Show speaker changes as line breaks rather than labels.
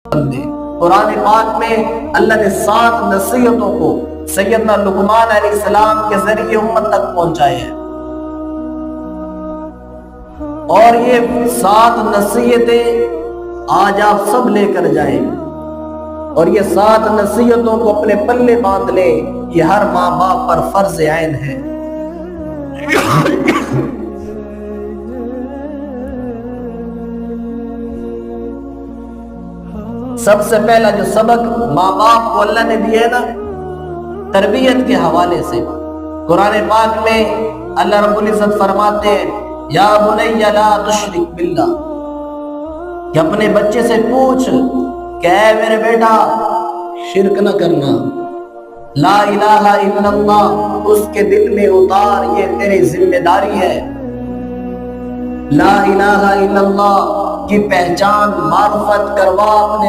بندے۔ قرآن پاک میں اللہ نے 7 نصیحتوں کو سیدنا لقمان علیہ السلام کے ذریعے امت تک پہنچائے ہیں، اور یہ 7 نصیحتیں آج آپ سب لے کر جائیں، اور یہ 7 نصیحتوں کو اپنے پلے باندھ لیں۔ یہ ہر ماں باپ پر فرض عین ہے۔ سب سے پہلا جو سبق ماں باپ کو اللہ نے دیے نا تربیت کے حوالے سے، قرآن پاک میں اللہ رب العزت فرماتے ہیں یا بنی لا تشرک باللہ، کہ اپنے بچے سے پوچھ کہ اے میرے بیٹا شرک نہ کرنا، لا الہ الا اللہ اس کے دل میں اتار، یہ تیری ذمہ داری ہے۔ لا الہ الا اللہ کی پہچان معرفت کروا اپنے